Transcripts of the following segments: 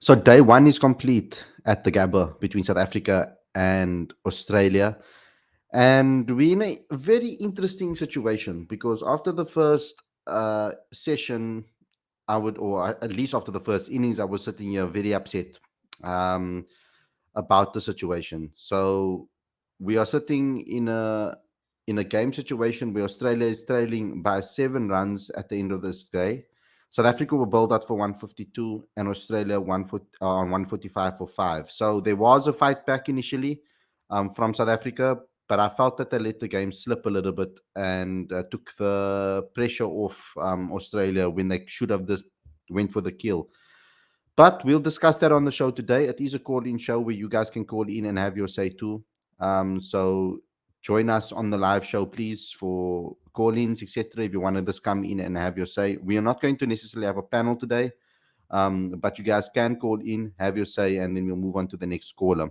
So day one is complete at the Gabba between South Africa and Australia. And we're in a very interesting situation because after the first session, or at least after the first innings, I was sitting here very upset um, about the situation. So we are sitting in a game situation where Australia is trailing by 7 runs at the end of this day. South Africa were bowled out for 152 and Australia on 145 for 5. So there was a fight back initially from South Africa, but I felt that they let the game slip a little bit and took the pressure off Australia when they should have this went for the kill. But we'll discuss that on the show today. It is a call-in show where you guys can call in and have your say too. So join us on the live show, please, for call-ins, etc. If you want to just come in and have your say. We are not going to necessarily have a panel today, but you guys can call in, have your say, and then we'll move on to the next caller.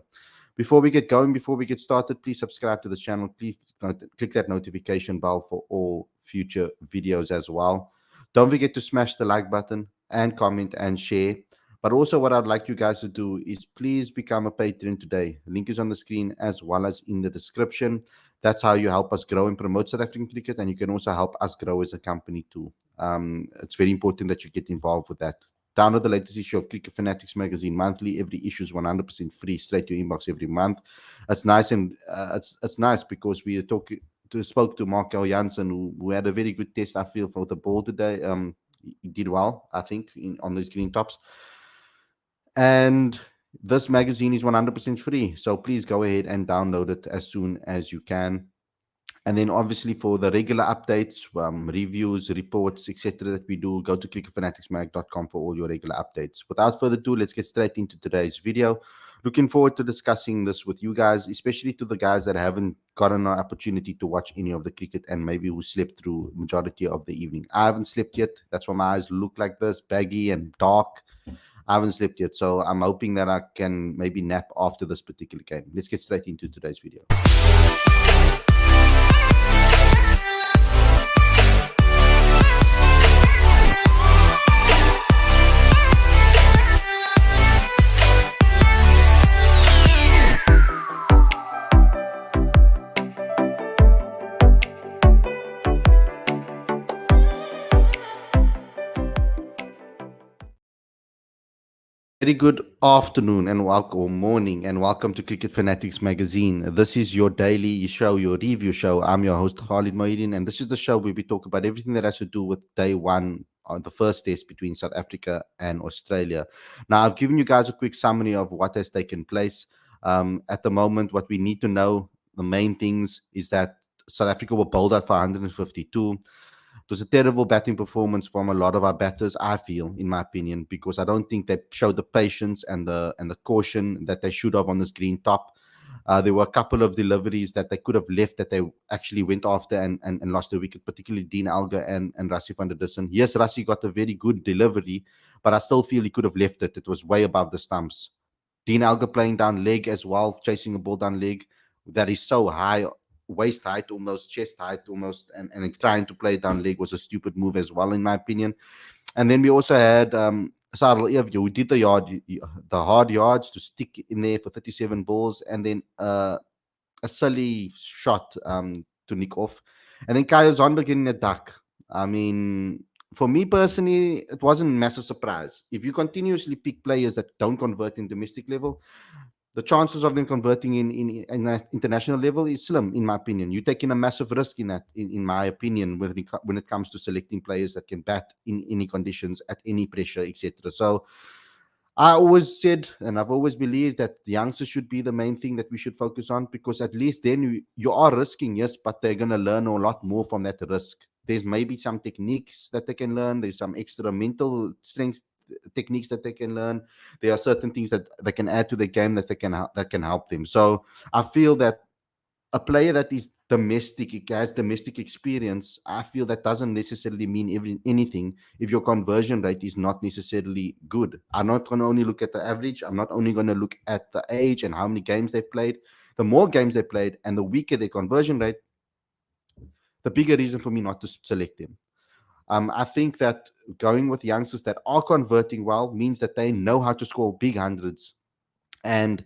Before we get going, before we get started, please subscribe to the channel. Please click that notification bell for all future videos as well. Don't forget to smash the like button and comment and share. But also, what I'd like you guys to do is please become a patron today. Link is on the screen as well as in the description. That's how you help us grow and promote South African cricket, and you can also help us grow as a company too. It's very important that you get involved with that. Download the latest issue of Cricket Fanatics magazine monthly. Every issue is 100% free, straight to your inbox every month. It's nice, and it's nice because we spoke to Markel Jansen, who had a very good test. I feel for the ball today. He did well, I think, on these green tops. And this magazine is 100% free. So please go ahead and download it as soon as you can. And then obviously for the regular updates, reviews, reports, etc. that we do, go to cricketfanaticsmag.com for all your regular updates. Without further ado, let's get straight into today's video. Looking forward to discussing this with you guys, especially to the guys that haven't gotten an opportunity to watch any of the cricket and maybe who slept through majority of the evening. I haven't slept yet. That's why my eyes look like this, baggy and dark. I haven't slept yet, so I'm hoping that I can maybe nap after this particular game. Let's get straight into today's video. Very good afternoon and welcome, or morning, and welcome to Cricket Fanatics Magazine. This is your daily show, your review show. I'm your host, Khalid, and this is the show where we talk about everything that has to do with day one on the first test between South Africa and Australia. Now, I've given you guys a quick summary of what has taken place. At the moment, what we need to know, the main things, is that South Africa were bowled out for 152. It was a terrible batting performance from a lot of our batters, I feel, in my opinion, because I don't think they showed the patience and the caution that they should have on this green top. There were a couple of deliveries that they could have left that they actually went after and lost the wicket, particularly Dean Elgar and Rassie van der Dussen. Yes, Rassie got a very good delivery, but I still feel he could have left it. It was way above the stumps. Dean Elgar playing down leg as well, chasing a ball down leg that is so high, waist height, almost chest height, almost, and trying to play down leg was a stupid move as well, in my opinion. And then we also had Sarel Evje, who did the hard yards to stick in there for 37 balls, and then a silly shot to nick off. And then Kaya Zonder getting a duck. I mean, for me personally, it wasn't a massive surprise. If you continuously pick players that don't convert in domestic level, the chances of them converting in that international level is slim, in my opinion. You're taking a massive risk in that, in my opinion, when it comes to selecting players that can bat in any conditions, at any pressure, etc. So I always said, and I've always believed, that the youngsters should be the main thing that we should focus on, because at least then you are risking, yes, but they're going to learn a lot more from that risk. There's maybe some techniques that they can learn. There's some extra mental strength techniques that they can learn. There are certain things that they can add to the game that can help them. So I feel that a player that is domestic, has domestic experience, I feel that doesn't necessarily mean anything if your conversion rate is not necessarily good. I'm not going to only look at the average. I'm not only going to look at the age and how many games they've played. The more games they played and the weaker their conversion rate, the bigger reason for me not to select them. I think that going with youngsters that are converting well means that they know how to score big hundreds. And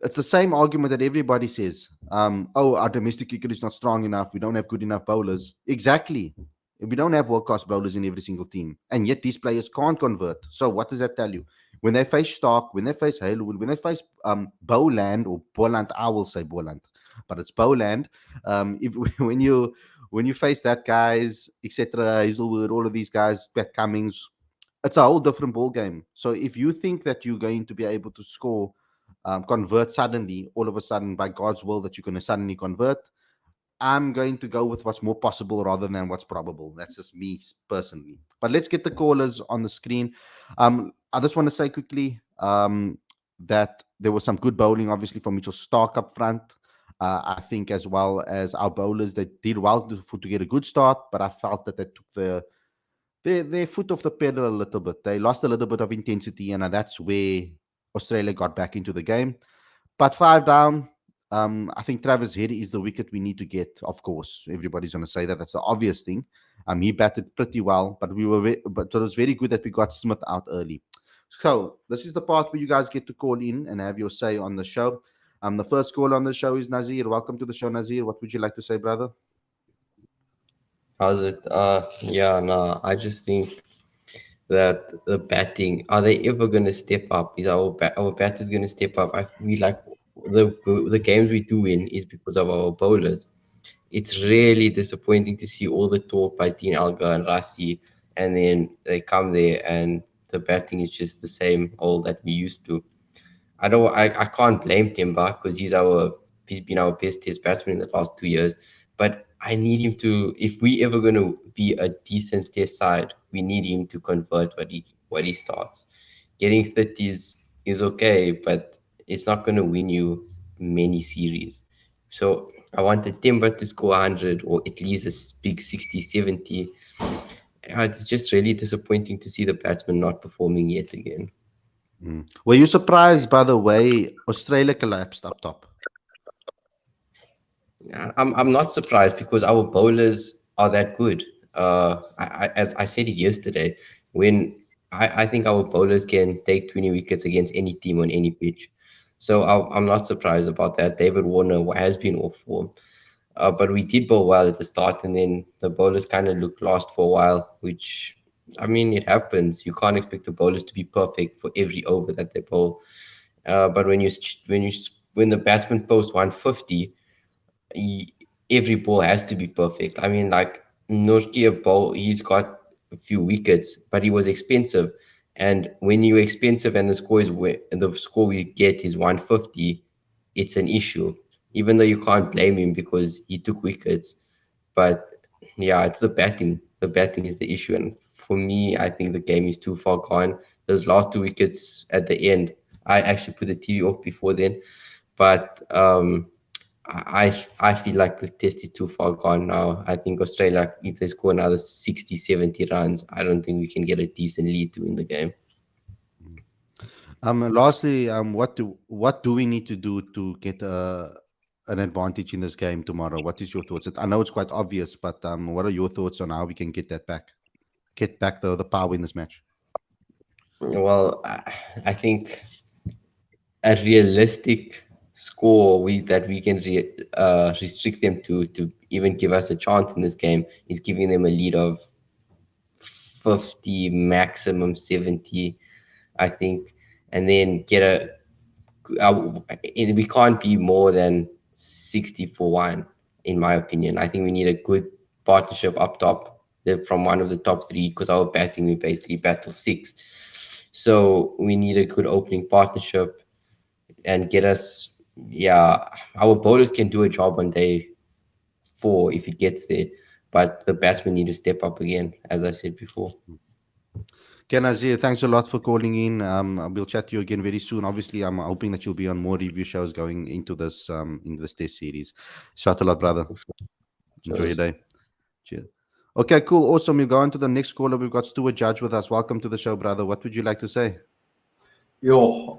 it's the same argument that everybody says. Oh, our domestic cricket is not strong enough. We don't have good enough bowlers. Exactly. We don't have world class bowlers in every single team. And yet these players can't convert. So what does that tell you? When they face Stark, when they face Halewood, when they face Bowland or Boland, I will say Boland, but it's Bowland. If when you face that guys, etc., Hazelwood, all of these guys, Pat Cummings, it's a whole different ball game. So if you think that you're going to be able to score, convert suddenly, all of a sudden, by God's will, that you're going to suddenly convert, I'm going to go with what's more possible rather than what's probable. That's just me personally. But let's get the callers on the screen. I just want to say quickly that there was some good bowling, obviously, from Mitchell Stark up front. I think as well as our bowlers, they did well to get a good start, but I felt that they took their foot off the pedal a little bit. They lost a little bit of intensity, and that's where Australia got back into the game. But 5 down, I think Travis Head is the wicket we need to get. Of course, everybody's going to say that. That's the obvious thing. He batted pretty well, but but it was very good that we got Smith out early. So this is the part where you guys get to call in and have your say on the show. The first call on the show is Nazir. Welcome to the show, Nazir. What would you like to say, brother? How's it? Yeah, no, I just think that the batting, are they ever going to step up? Is our batters going to step up? I feel like the games we do win is because of our bowlers. It's really disappointing to see all the talk by Dean Alga and Rasi, and then they come there and the batting is just the same old that we used to. I can't blame Timber because he's been our best test batsman in the last 2 years. But I need him to, if we ever going to be a decent test side, we need him to convert what he starts. Getting 30s is okay, but it's not going to win you many series. So I wanted Timber to score 100 or at least big 60, 70. It's just really disappointing to see the batsman not performing yet again. Were you surprised by the way Australia collapsed up top? Yeah, I'm not surprised because our bowlers are that good. As I said it yesterday, when I think our bowlers can take 20 wickets against any team on any pitch. So I'm not surprised about that. David Warner has been off form, but we did bowl well at the start, and then the bowlers kind of looked lost for a while, which I mean, it happens. You can't expect the bowlers to be perfect for every over that they bowl. But when the batsman posts 150, he, every ball has to be perfect. I mean, like Nortje ball, he's got a few wickets, but he was expensive. And when you're expensive and the score we get is 150, it's an issue. Even though you can't blame him because he took wickets, but yeah, it's the batting. The batting is the issue, and for me, I think the game is too far gone. Those last two wickets at the end, I actually put the TV off before then, but I feel like the test is too far gone now. I think Australia, if they score another 60, 70 runs, I don't think we can get a decent lead to win the game. Lastly, what do we need to do to get an advantage in this game tomorrow? What is your thoughts? I know it's quite obvious, but what are your thoughts on how we can get that back? Get back the power in this match. Well, I think a realistic score that we can restrict them to even give us a chance in this game is giving them a lead of 50, maximum 70, I think, and then get we can't be more than 60 for one, in my opinion. I think we need a good partnership up top from one of the top three because our batting, we basically battle six. So we need a good opening partnership and get us, yeah, our bowlers can do a job on day four if it gets there, but the batsmen need to step up again, as I said before. Ken Azir, thanks a lot for calling in. We'll chat to you again very soon. Obviously, I'm hoping that you'll be on more review shows going into this test series. Shout a lot, brother. Enjoy your Cheers. day. Cheers. Okay, cool, awesome. We'll go on to the next caller. We've got Stuart Judge with us. Welcome to the show, brother. What would you like to say? Yo,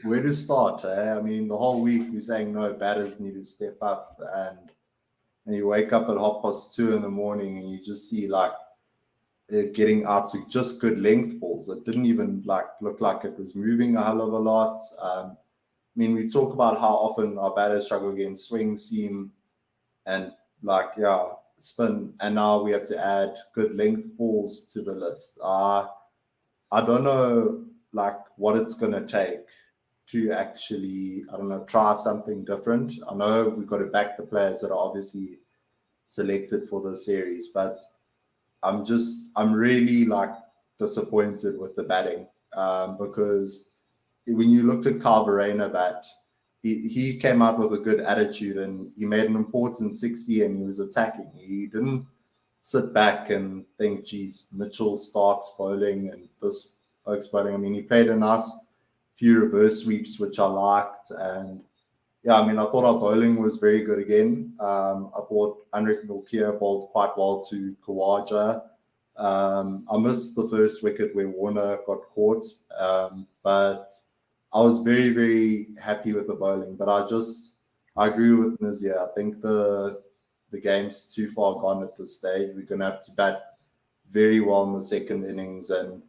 where to start? I mean, the whole week we're saying no, batters need to step up, and you wake up at 2:30 in the morning and you just see like getting out to just good length balls. It didn't even look like it was moving a hell of a lot. I mean, we talk about how often our batters struggle against swing, seam, and spin, and now we have to add good length balls to the list. I don't know what it's gonna take to actually, I don't know, try something different. I know we've got to back the players that are obviously selected for the series, but I'm really disappointed with the batting, because when you looked at Kyle Verreynne bat, he came out with a good attitude and he made an important 60 and he was attacking. He didn't sit back and think, geez, Mitchell Stark's bowling and this Oak's bowling. I mean, he played a nice few reverse sweeps, which I liked. And yeah, I mean, I thought our bowling was very good again. I thought Henrik Nortje bowled quite well to Kawaja. I missed the first wicket where Warner got caught, but I was very, very happy with the bowling. But I agree with Nazir. I think the game's too far gone at this stage. We're going to have to bat very well in the second innings and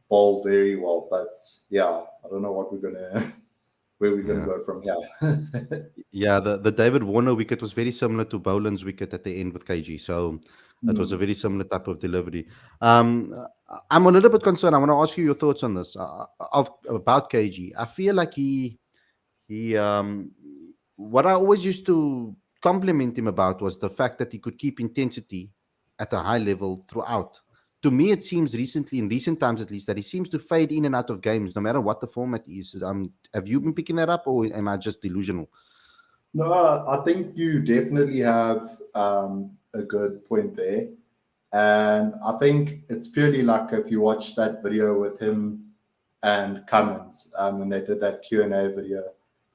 bowl very well. But yeah, I don't know what we're going to where we're going to go from here. Yeah, the David Warner wicket was very similar to Boland's wicket at the end with KG. So it was a very similar type of delivery. I'm a little bit concerned. I want to ask you your thoughts on this about KG. I feel like he what I always used to compliment him about was the fact that he could keep intensity at a high level throughout. To me, it seems recently, in recent times at least, that he seems to fade in and out of games, no matter what the format is. Have you been picking that up, or am I just delusional? No, I think you definitely have a good point there. And I think it's purely like if you watch that video with him and Cummins, when they did that Q&A video,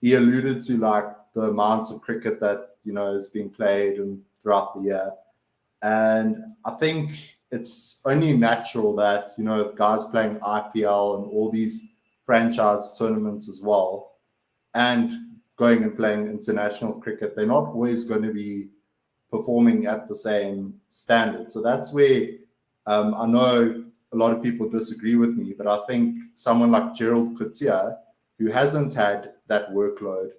he alluded to the amounts of cricket that, is being played and throughout the year. And I think it's only natural that, guys playing IPL and all these franchise tournaments as well, and going and playing international cricket, they're not always going to be performing at the same standard. So that's where I know a lot of people disagree with me, but I think someone like Gerald Coetzee, who hasn't had that workload,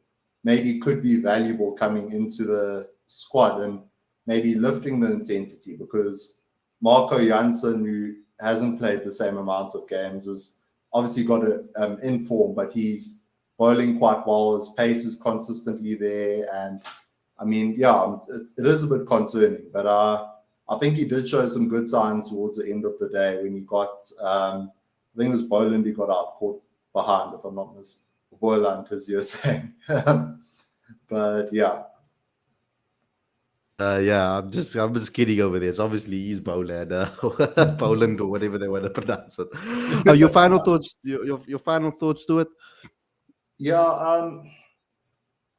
maybe could be valuable coming into the squad and maybe lifting the intensity, because Marco Jansen, who hasn't played the same amounts of games, has obviously got an inform, but he's bowling quite well. His pace is consistently there. And I mean, yeah, it is a bit concerning, but I think he did show some good signs towards the end of the day when he got, I think it was Boland he got out caught behind, if I'm not mistaken. Boland, as you're saying. But yeah. Yeah, I'm just kidding over there. It's obviously he's Boland, Poland, or whatever they want to pronounce it. Your final thoughts? Your final thoughts to it? Yeah,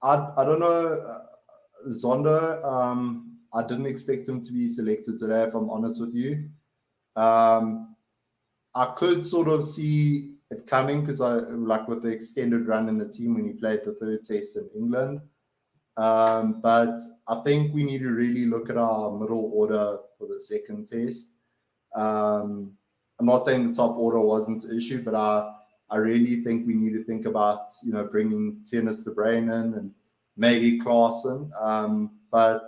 I don't know, Zondo. I didn't expect him to be selected today, if I'm honest with you. I could sort of see it coming because with the extended run in the team when he played the third test in England. But I think we need to really look at our middle order for the second test. I'm not saying the top order wasn't an issue, but I really think we need to think about, bringing Tennis de Bruin in and maybe Klaasen. But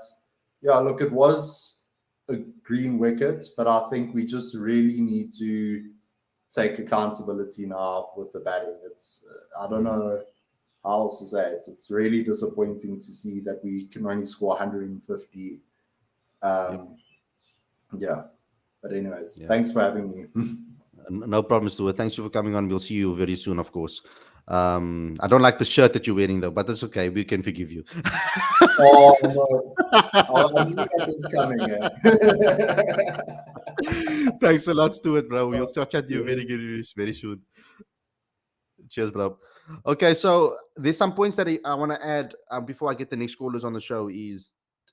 yeah, look, it was a green wicket, but I think we just really need to take accountability now with the batting. It's I don't know how else to say it. It's really disappointing to see that we can only score 150. Yeah. But anyways, thanks for having me. No problems, Stuart. Thanks for coming on. We'll see you very soon, of course. I don't like the shirt that you're wearing, though, but that's okay. We can forgive you. Oh, no. I knew that was coming. Thanks a lot, Stuart, bro. We'll start chatting you very soon. Cheers, bro. Okay, so there's some points that I want to add before I get the next callers on the show.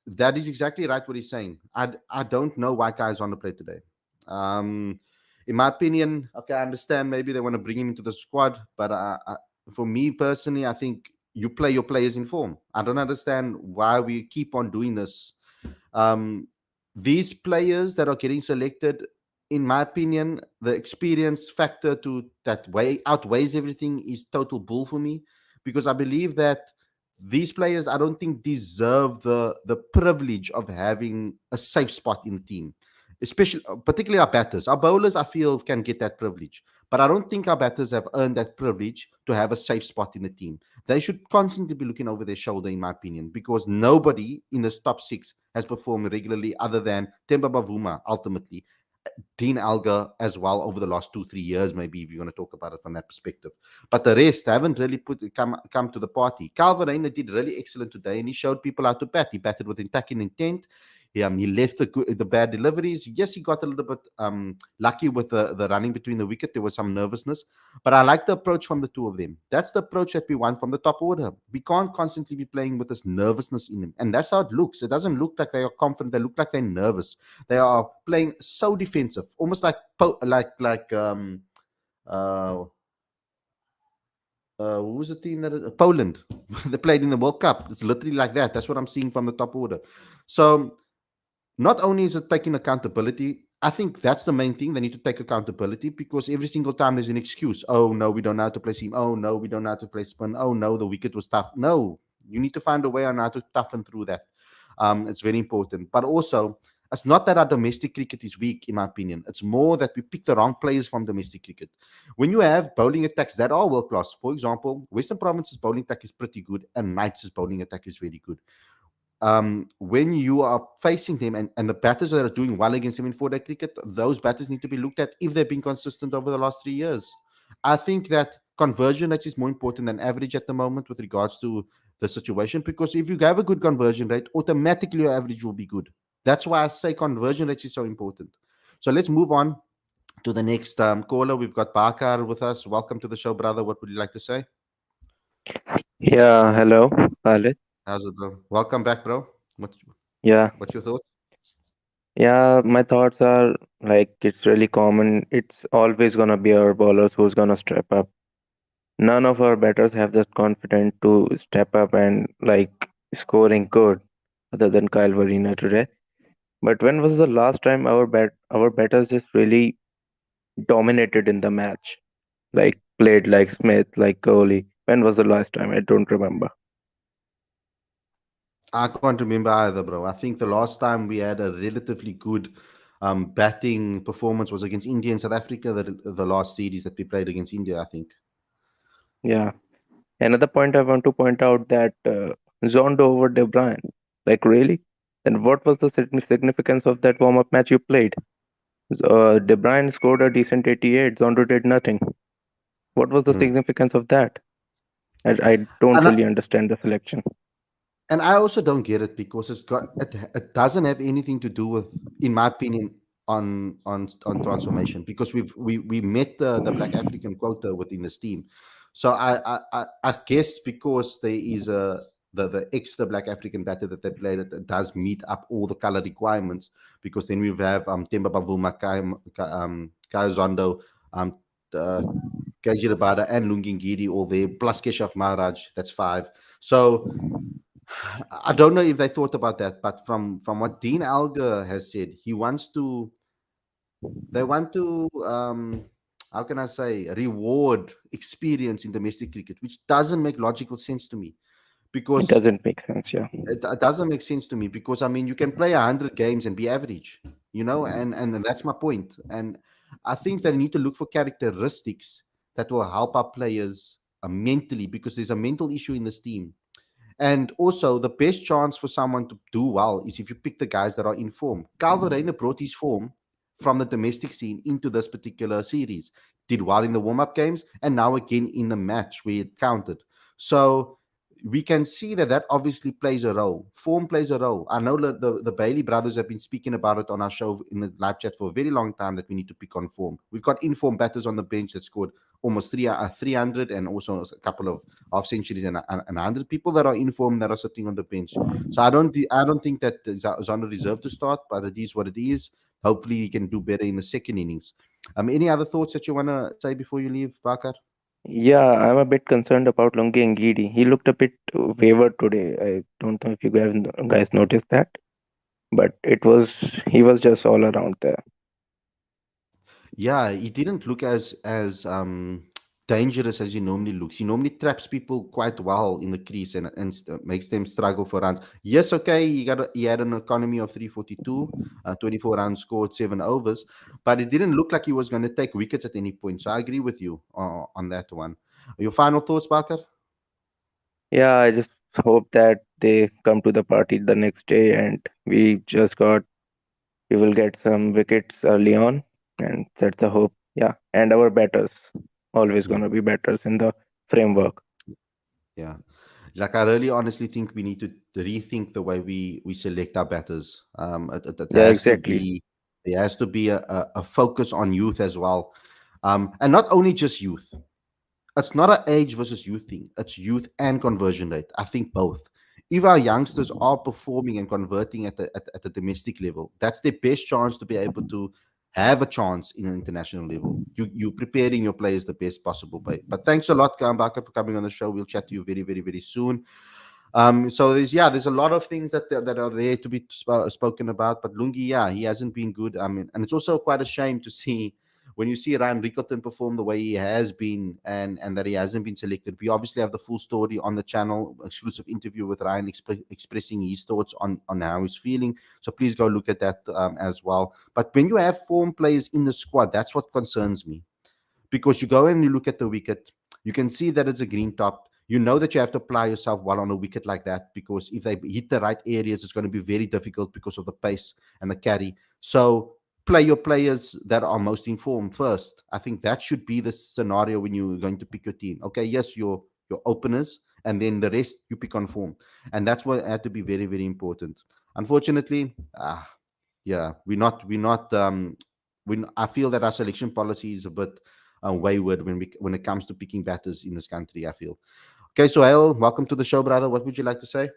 That is exactly right what he's saying. I don't know why guys on the play today. In my opinion, okay, I understand maybe they want to bring him into the squad, but for me personally, I think you play your players in form. I don't understand why we keep on doing this. These players that are getting selected, in my opinion, the experience factor to that way outweighs everything is total bull for me, because I believe that these players, I don't think, deserve the privilege of having a safe spot in the team, especially particularly our batters. Our bowlers, I feel, can get that privilege, but I don't think our batters have earned that privilege to have a safe spot in the team. They should constantly be looking over their shoulder, in my opinion, because nobody in this top six has performed regularly other than Temba Bavuma ultimately, Dean Alga as well over the last 2 3 years, maybe, if you're going to talk about it from that perspective. But the rest haven't really come to the party. Calvin did really excellent today, and he showed people how to bat. He batted with attacking intent. He left the bad deliveries. Yes, he got a little bit lucky with the running between the wicket. There was some nervousness, but I like the approach from the two of them. That's the approach that we want from the top order. We can't constantly be playing with this nervousness in them, and that's how it looks. It doesn't look like they are confident. They look like they're nervous. They are playing so defensive, almost like uh, who was the team Poland? They played in the World Cup. It's literally like that. That's what I'm seeing from the top order. So not only is it taking accountability, I think that's the main thing. They need to take accountability, because every single time there's an excuse. Oh no, we don't know how to play seam. Oh no, we don't know how to play spin. Oh no, the wicket was tough. No, you need to find a way on how to toughen through that. It's very important. But also, it's not that our domestic cricket is weak, in my opinion. It's more that we pick the wrong players from domestic cricket. When you have bowling attacks that are world class, for example, Western Province's bowling attack is pretty good, and Knights' bowling attack is very good. When you are facing them, and the batters that are doing well against them in 4-day cricket, those batters need to be looked at if they've been consistent over the last 3 years. I think that conversion rate is more important than average at the moment with regards to the situation, because if you have a good conversion rate, automatically your average will be good. That's why I say conversion rate is so important. So let's move on to the next caller. We've got Bakar with us. Welcome to the show, brother. What would you like to say? Yeah, hello, Khalid. How's it, bro? Welcome back, bro. Yeah, What's your thoughts? yeah, my thoughts are like it's really common. It's always gonna be our bowlers who's gonna step up. None of our batters have that confidence to step up and like scoring good, other than Kyle Varina today. But when was the last time our batters just really dominated in the match? Like played like Smith, like Kohli. When was the last time? I don't remember. I can't remember either, bro. I think the last time we had a relatively good batting performance was against India and South Africa, the last series that we played against India, I think. Yeah. Another point I want to point out that Zondo over De Bruyne. Like really? Then what was the significance of that warm-up match you played? De Bruyne scored a decent 88. Zondo did nothing. What was the Hmm. significance of that? I don't And really understand the selection. I also don't get it, because it doesn't have anything to do with, in my opinion, on transformation, because we met the Black African quota within this team. So I guess because there is the extra Black African batter that they played, it does meet up all the color requirements, because then we have Temba Bavuma, Kai Zondo, uh, Kaji Rabada, and Lungingiri all there, plus Keshav Maharaj. That's five. So I don't know if they thought about that, but from what Dean Alger has said, they want to how can I say, reward experience in domestic cricket, which doesn't make logical sense to me, It because doesn't make sense, yeah. it doesn't make sense to me, because I mean, you can play 100 games and be average, and that's my point. And I think they need to look for characteristics that will help our players mentally, because there's a mental issue in this team. And also, the best chance for someone to do well is if you pick the guys that are in form. Calvin brought his form from the domestic scene into this particular series, did well in the warm up games, and now again in the match where it counted. So we can see that obviously plays a role. Form plays a role. I know that the Bailey brothers have been speaking about it on our show in the live chat for a very long time, that we need to pick on form. We've got informed batters on the bench that scored almost 300, and also a couple of half centuries, and 100 people that are informed that are sitting on the bench. So I don't think that Zondo deserved to start, but it is what it is. Hopefully he can do better in the second innings. Any other thoughts that you want to say before you leave, Bakar? Yeah, I'm a bit concerned about Lungi and Giri. He looked a bit wayward today. I don't know if you guys noticed that, but he was just all around there. Yeah, he didn't look as dangerous as he normally looks. He normally traps people quite well in the crease and makes them struggle for runs. Yes, okay, he had an economy of 342, 24 runs scored, 7 overs, but it didn't look like he was going to take wickets at any point. So I agree with you on that one. Your final thoughts, Parker? Yeah, I just hope that they come to the party the next day and we will get some wickets early on, and that's the hope. Yeah, and our batters always gonna Mhm. be batters in the framework. Yeah. Like I really honestly think we need to rethink the way we select our batters. It Yeah, has to exactly. be there has to be a focus on youth as well, and not only just youth. It's not an age versus youth thing. It's youth and conversion rate. I think both. If our youngsters are performing and converting at the domestic level, that's their best chance to be able to have a chance in an international level. You preparing your players the best possible way. But thanks a lot, Kambaka, for coming on the show. We'll chat to you very, very, very soon. So there's a lot of things that are there to be spoken about. But Lungi, yeah, he hasn't been good. I mean, and it's also quite a shame to see when you see Ryan Rickleton perform the way he has been, and that he hasn't been selected. We obviously have the full story on the channel, exclusive interview with Ryan expressing his thoughts on how he's feeling. So please go look at that as well. But when you have form players in the squad, that's what concerns me, because you go and you look at the wicket, you can see that it's a green top. You know that you have to apply yourself well on a wicket like that, because if they hit the right areas, it's going to be very difficult because of the pace and the carry. So play your players that are most informed first. I think that should be the scenario when you're going to pick your team. Okay, yes, your openers, and then the rest you pick on form, and that's what had to be very, very important. Unfortunately, yeah, I feel that our selection policy is a bit wayward when it comes to picking batters in this country, I feel. Okay, so Al, welcome to the show, brother. What would you like to say?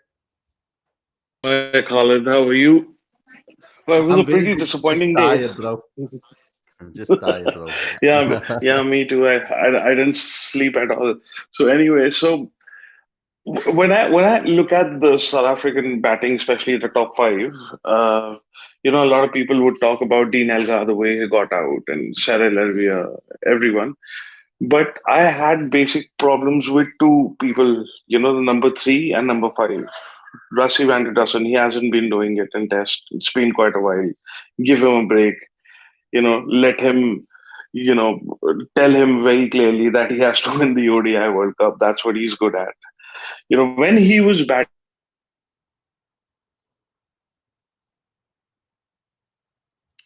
Hi, Khalid. How are you? Well, it was I'm a very pretty good. Just disappointing day. tired, bro. I'm just tired, bro. Yeah, me too. I didn't sleep at all. So anyway, so when I look at the South African batting, especially the top five, uh, a lot of people would talk about Dean Elgar, the way he got out, and Cyril Elvia, everyone. But I had basic problems with two people, the number three and number five. Rassi Van der Dussen, he hasn't been doing it in test. It's been quite a while. Give him a break. Let him, you know, tell him very clearly that he has to win the ODI World Cup. That's what he's good at. When he was batting,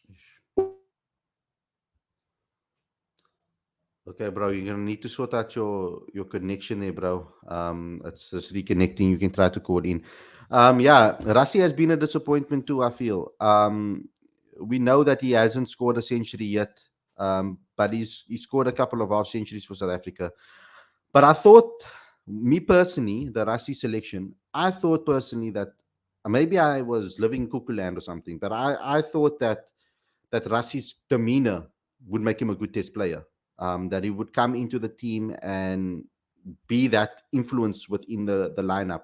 he was doing well. Okay, bro, you're gonna need to sort out your connection there, bro. It's just reconnecting. You can try to call in. Yeah, Rassi has been a disappointment too, I feel. We know that he hasn't scored a century yet. But he scored a couple of half centuries for South Africa. But I thought, me personally, the Rassi selection, I thought personally that maybe I was living in cuckoo land or something, but I thought that Rassi's demeanor would make him a good test player. That he would come into the team and be that influence within the lineup,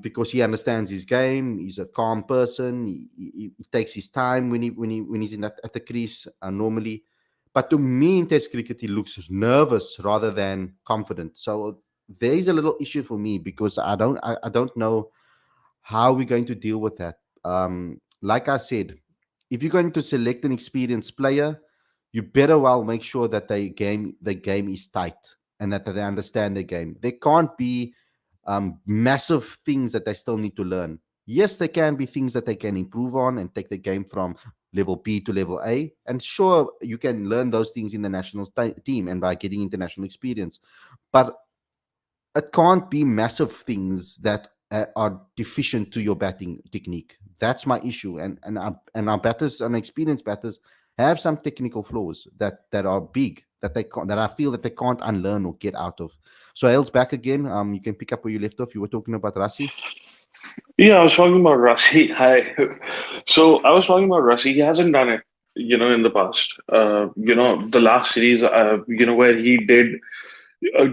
because he understands his game. He's a calm person. He takes his time when he's in that at the crease normally. But to me, in Test cricket, he looks nervous rather than confident. So there is a little issue for me, because I don't know how we're going to deal with that. Like I said, if you're going to select an experienced player, you better well make sure that the game is tight, and that they understand the game. There can't be massive things that they still need to learn. Yes, there can be things that they can improve on and take the game from level B to level A. And sure, you can learn those things in the national team and by getting international experience. But it can't be massive things that are deficient to your batting technique. That's my issue. And our batters and experienced batters have some technical flaws that are big, that I feel that they can't unlearn or get out of. So Hale's back again. You can pick up where you left off. You were talking about Rasi. Yeah, I was talking about Rassi. Hi. So I was talking about Rassi. He hasn't done it, in the past. The last series, where he did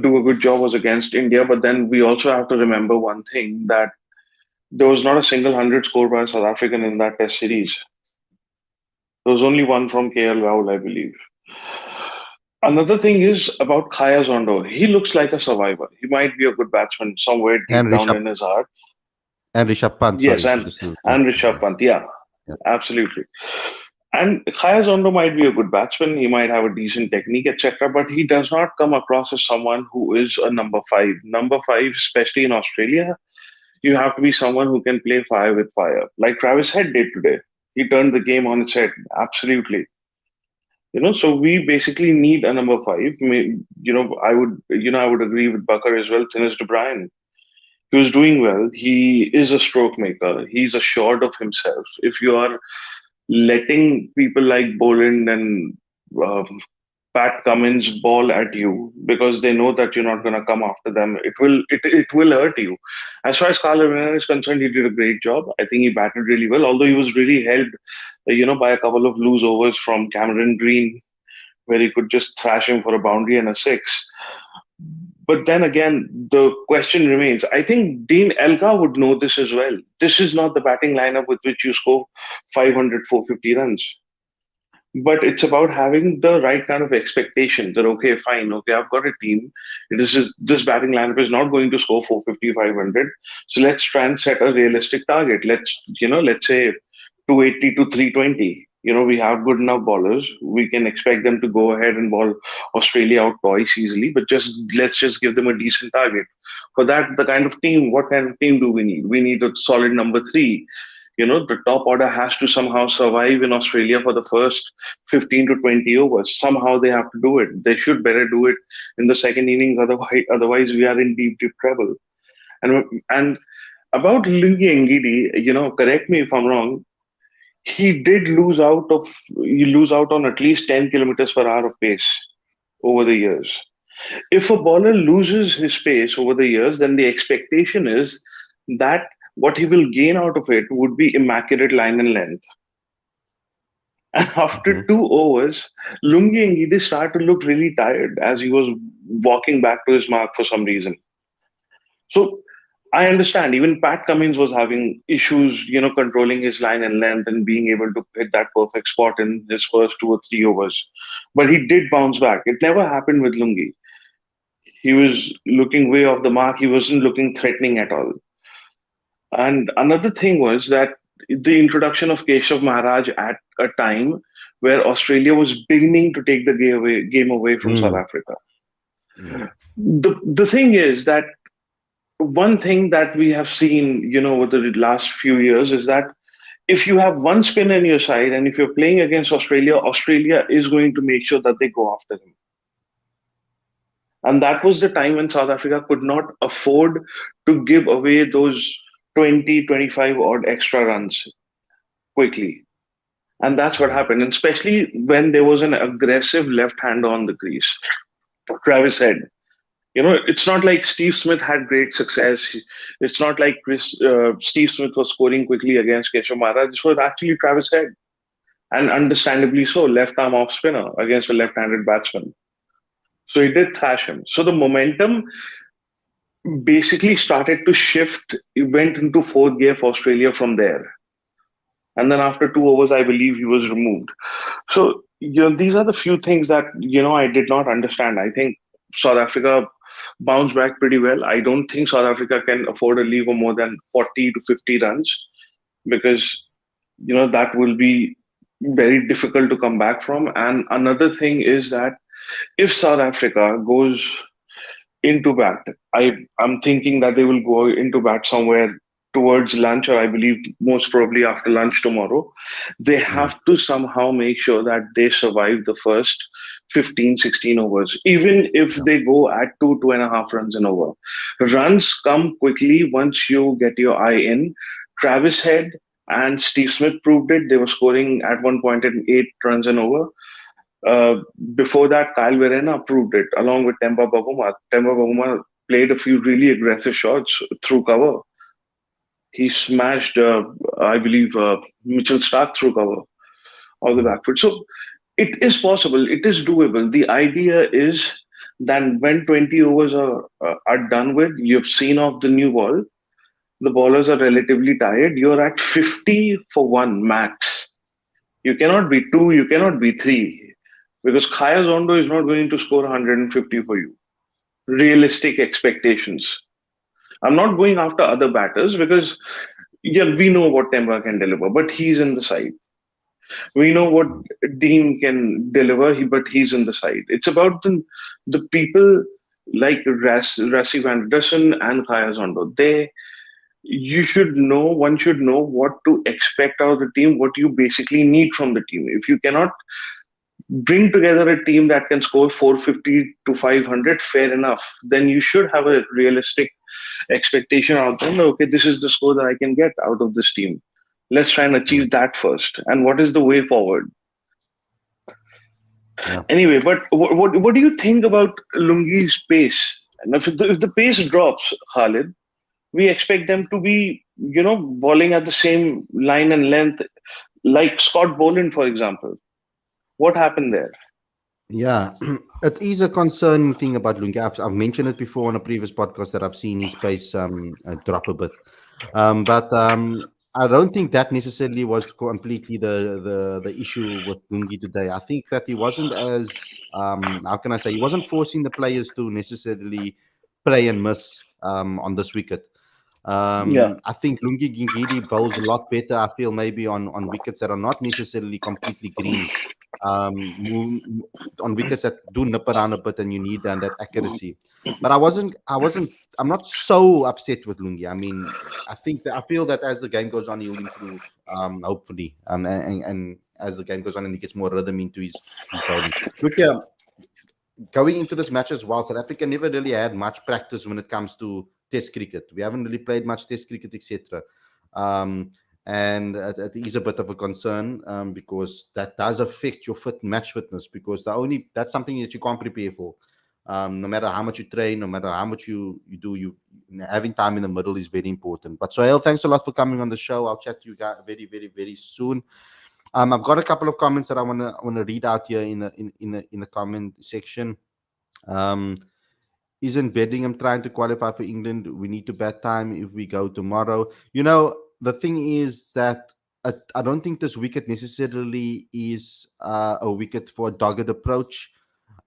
do a good job was against India. But then we also have to remember one thing that there was not a single hundred scored by a South African in that Test series. There was only one from KL Rahul, I believe. Another thing is about Khaya Zondo. He looks like a survivor. He might be a good batsman somewhere deep And down Rishabh in his heart. and Rishabh Pant. Yes, Sorry, just to and Rishabh Pant. Yeah, yeah. absolutely. And Khaya Zondo might be a good batsman. He might have a decent technique, etc. But he does not come across as someone who is a number five. Number five, especially in Australia, you have to be someone who can play fire with fire, like Travis Head did today. He turned the game on its head. Absolutely. So we basically need a number five. I would agree with Bucker as well. Dennis O'Brien, he was doing well. He is a stroke maker. He's assured of himself. If you are letting people like Boland and um, Pat Cummins ball at you because they know that you're not going to come after them, it will hurt you. As far as Carl is concerned, he did a great job. I think he batted really well, although he was really held, by a couple of loose overs from Cameron Green, where he could just thrash him for a boundary and a six. But then again, the question remains. I think Dean Elgar would know this as well. This is not the batting lineup with which you score 500, 450 runs. But it's about having the right kind of expectation that, okay, fine, okay, I've got a team. This batting lineup is not going to score 450, 500. So let's try and set a realistic target. Let's say 280 to 320. We have good enough bowlers. We can expect them to go ahead and bowl Australia out twice easily, but let's just give them a decent target. For that, what kind of team do we need? We need a solid number three. The top order has to somehow survive in Australia for the first 15 to 20 overs. Somehow they have to do it. They should better do it in the second innings. Otherwise we are in deep, deep trouble. And about Lungi Ngidi, correct me if I'm wrong, he did lose out on at least 10 kilometers per hour of pace over the years. If a bowler loses his pace over the years, then the expectation is that what he will gain out of it would be immaculate line and length. And after Mhm. 2 overs, Lungi Ngidi started to look really tired as he was walking back to his mark for some reason. So I understand even Pat Cummins was having issues, controlling his line and length and being able to hit that perfect spot in his first 2 or 3 overs. But he did bounce back. It never happened with Lungi. He was looking way off the mark. He wasn't looking threatening at all. And another thing was that the introduction of Keshav Maharaj at a time where Australia was beginning to take the game away from South Mm. Africa. Yeah. The thing is that one thing that we have seen, over the last few years is that if you have one spinner in your side and if you're playing against Australia, Australia is going to make sure that they go after him. And that was the time when South Africa could not afford to give away those 20, 25 odd extra runs quickly. And that's what happened, and especially when there was an aggressive left hand on the crease. Travis Head. It's not like Steve Smith had great success. It's not like Steve Smith was scoring quickly against Keshav Maharaj. This was actually Travis Head. And understandably so, left arm off spinner against a left handed batsman. So he did thrash him. So the momentum basically started to shift. It went into fourth gear for Australia from there. And then after 2 overs, I believe he was removed. So, these are the few things that, I did not understand. I think South Africa bounced back pretty well. I don't think South Africa can afford a leave of more than 40 to 50 runs because, that will be very difficult to come back from. And another thing is that if South Africa goes into bat. I'm thinking that they will go into bat somewhere towards lunch, or I believe most probably after lunch tomorrow. They Mm. have to somehow make sure that they survive the first 15, 16 overs, even if Yeah. they go at 2.5 runs an over. Runs come quickly once you get your eye in. Travis Head and Steve Smith proved it. They were scoring at one point at 8 runs an over. Uh, Before that, Kyle Verena proved it along with Temba Bavuma. Temba Bavuma played a few really aggressive shots through cover. He smashed, I believe, Mitchell Stark through cover of the Mm. back foot. So it is possible. It is doable. The idea is that when 20 overs are done with, you've seen off the new ball, the bowlers are relatively tired. You're at 50 for one max. You cannot be two, you cannot be three, because Khaya Zondo is not going to score 150 for you. Realistic expectations. I'm not going after other batters because, yeah, we know what Temba can deliver, but he's in the side. We know what Dean can deliver, but he's in the side. It's about the people like Rassi van Dussen and Khaya Zondo. One should know what to expect out of the team, what you basically need from the team. If you cannot bring together a team that can score 450 to 500, fair enough. Then you should have a realistic expectation out there. Okay, this is the score that I can get out of this team. Let's try and Mm. achieve that first. And what is the way forward? Yeah. Anyway, but what do you think about Lungi's pace? And if the pace drops, Khalid, we expect them to be, bowling at the same line and length, like Scott Boland, for example. What happened there? Yeah, it is a concerning thing about Lungi. I've mentioned it before on a previous podcast that I've seen his pace drop a bit. But I don't think that necessarily was completely the issue with Lungi today. I think that he wasn't as how can I say, he wasn't forcing the players to necessarily play and miss on this wicket. Yeah. I think Lungi Gingidi bowls a lot better. I feel maybe on wickets that are not necessarily completely green. On wickets that do nip around a bit and you need that accuracy. But I'm not so upset with Lungi. I mean, I feel that as the game goes on, he'll improve, hopefully. And as the game goes on and he gets more rhythm into his bowling. Look here, going into this match as well, South Africa never really had much practice when it comes to Test cricket. We haven't really played much Test cricket, etc. Um, and it is a bit of a concern because that does affect your match fitness. Because that's something that you can't prepare for. No matter how much you train, no matter how much you do, having time in the middle is very important. But Sohail, thanks a lot for coming on the show. I'll chat to you guys very, very, very soon. I've got a couple of comments that I want to read out here in the comment section. Um, isn't Bedingham trying to qualify for England? We need to bet time if we go tomorrow. The thing is that I don't think this wicket necessarily is a wicket for a dogged approach.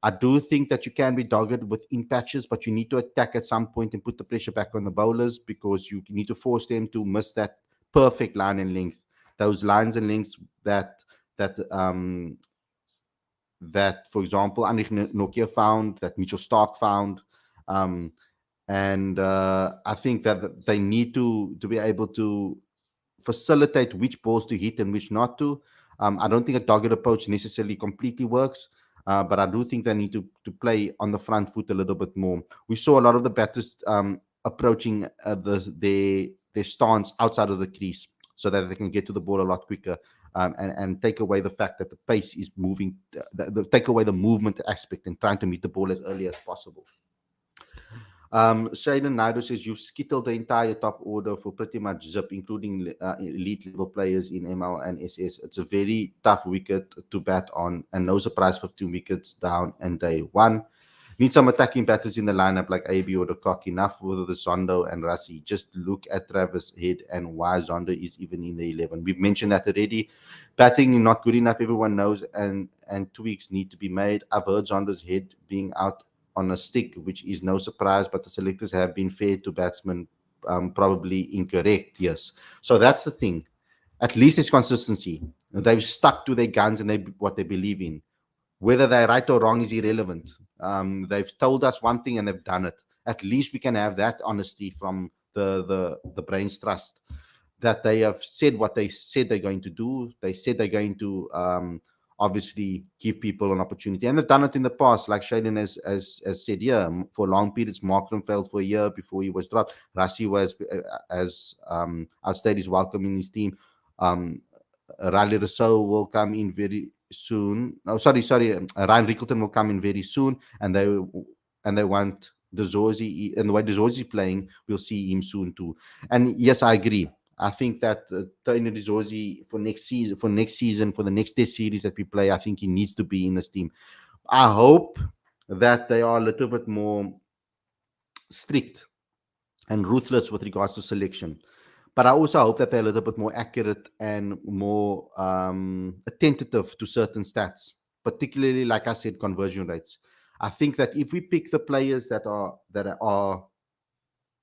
I do think that you can be dogged within patches, but you need to attack at some point and put the pressure back on the bowlers because you need to force them to miss that perfect line and length. Those lines and lengths that for example, Anrik Nokia found, that Mitchell Stark found. Um, and I think that they need to be able to facilitate which balls to hit and which not to. I don't think a dogged approach necessarily completely works, but I do think they need to play on the front foot a little bit more. We saw a lot of the batters approaching their stance outside of the crease so that they can get to the ball a lot quicker. And take away the fact that the pace is moving, take away the movement aspect and trying to meet the ball as early as possible. Shaden Naidu says you've skittled the entire top order for pretty much zip, including elite level players in ML and SS. It's a very tough wicket to bat on, and no surprise, 15 wickets down and day one. Need some attacking batters in the lineup like AB or the Cock. Enough with the Zondo and Rassi. Just look at Travis Head and why Zondo is even in the 11. We've mentioned that already. Batting not good enough, everyone knows, and tweaks need to be made. I've heard Zondo's head being out on a stick, which is no surprise, but the selectors have been fair to batsmen, probably incorrect. Yes. So that's the thing. At least it's consistency. They've stuck to their guns and what they believe in. Whether they're right or wrong is irrelevant. They've told us one thing and they've done it. At least we can have that honesty from the brain's trust that they have said what they said they're going to do. They said they're going to obviously give people an opportunity, and they've done it in the past. Like Shaden has said, yeah, for long periods. Markram failed for a year before he was dropped. Rassi has outstayed his welcome in his team. Riley Rousseau will come in very soon. No, sorry. Ryan Rickleton will come in very soon, and they want De Zorzi, and the way De Zorzi is playing, we'll see him soon too. And yes, I agree. I think that Tony De Zorzi for next season, for the next Test series that we play, I think he needs to be in this team. I hope that they are a little bit more strict and ruthless with regards to selection. But I also hope that they're a little bit more accurate and more attentive to certain stats, particularly, like I said, conversion rates. I think that if we pick the players that are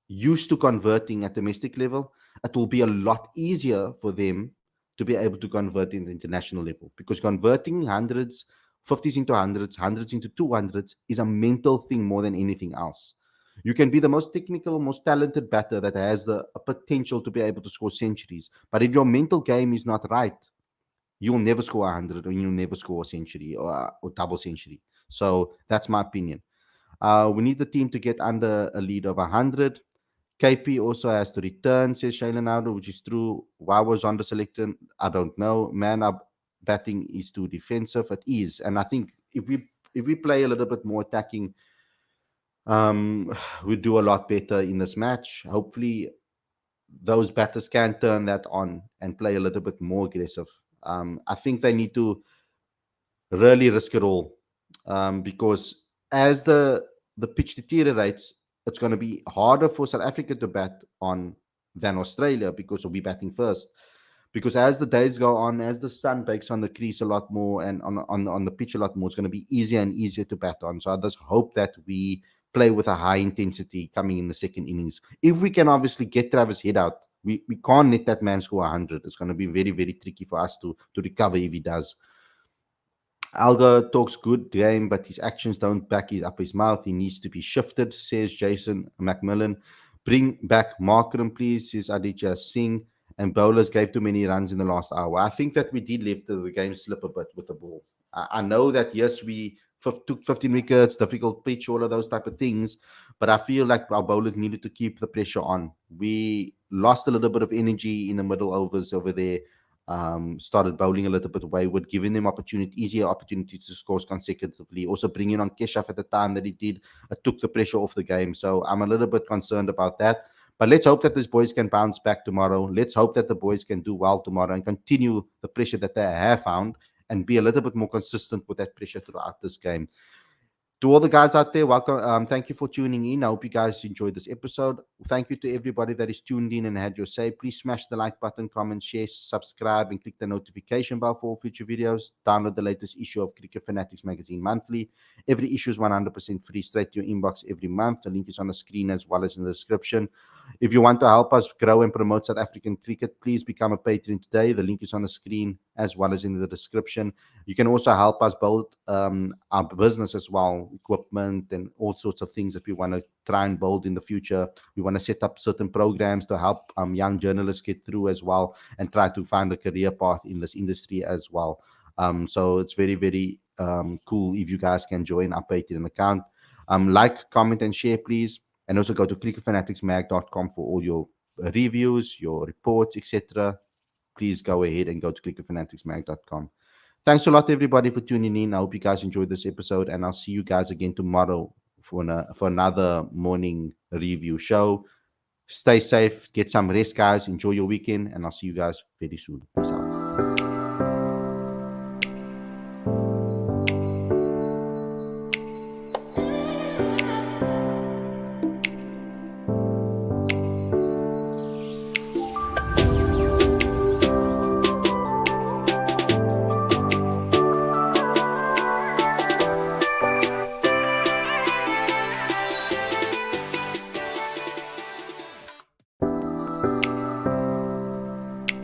used to converting at domestic level, it will be a lot easier for them to be able to convert in the international level, because converting hundreds, 50s into hundreds, hundreds into 200s is a mental thing more than anything else. You can be the most technical, most talented batter that has the potential to be able to score centuries. But if your mental game is not right, you'll never score 100, or you'll never score a century, or double century. So that's my opinion. We need the team to get under a lead of 100. KP also has to return, says Shailen Aldo, which is true. Why was under selected? I don't know. Man up batting is too defensive. It is. And I think if we play a little bit more attacking, we do a lot better in this match. Hopefully those batters can turn that on and play a little bit more aggressive. I think they need to really risk it all, because as the pitch deteriorates, it's going to be harder for South Africa to bat on than Australia, because we'll be batting first. Because as the days go on, as the sun bakes on the crease a lot more and on the pitch a lot more, it's going to be easier and easier to bat on. So I just hope that we play with a high intensity coming in the second innings. If we can obviously get Travis Head out, we can't let that man score 100. It's going to be very, very tricky for us to recover if he does. Alga talks good game, but his actions don't back up his mouth. He needs to be shifted, says Jason McMillan. Bring back Markram, please, says Aditya Singh. And bowlers gave too many runs in the last hour. I think that we did let the game slip a bit with the ball. I know that, yes, we took 15 wickets, difficult pitch, all of those type of things, but I feel like our bowlers needed to keep the pressure on. We lost a little bit of energy in the middle overs over there. Started bowling a little bit wayward, giving them easier opportunities to score consecutively. Also bringing on Keshav at the time that he did, took the pressure off the game. So I'm a little bit concerned about that. But let's hope that these boys can bounce back tomorrow. Let's hope that the boys can do well tomorrow and continue the pressure that they have found and be a little bit more consistent with that pressure throughout this game. To all the guys out there, welcome. Thank you for tuning in. I hope you guys enjoyed this episode. Thank you to everybody that is tuned in and had your say. Please smash the like button, comment, share, subscribe, and click the notification bell for all future videos. Download the latest issue of Cricket Fanatics magazine monthly. Every issue is 100% free, straight to your inbox every month. The link is on the screen as well as in the description. If you want to help us grow and promote South African cricket, please become a patron today. The link is on the screen as well as in the description. You can also help us build our business as well, equipment and all sorts of things that we want to try and build in the future. We want to set up certain programs to help young journalists get through as well and try to find a career path in this industry as well. So it's very, very cool if you guys can join our Patreon account. Like, comment, and share, please. And also go to cricketfanaticsmag.com for all your reviews, your reports, etc. Please go ahead and go to cricketfanaticsmag.com. Thanks a lot, everybody, for tuning in. I hope you guys enjoyed this episode, and I'll see you guys again tomorrow for another morning review show. Stay safe, get some rest, guys. Enjoy your weekend, and I'll see you guys very soon. Peace out.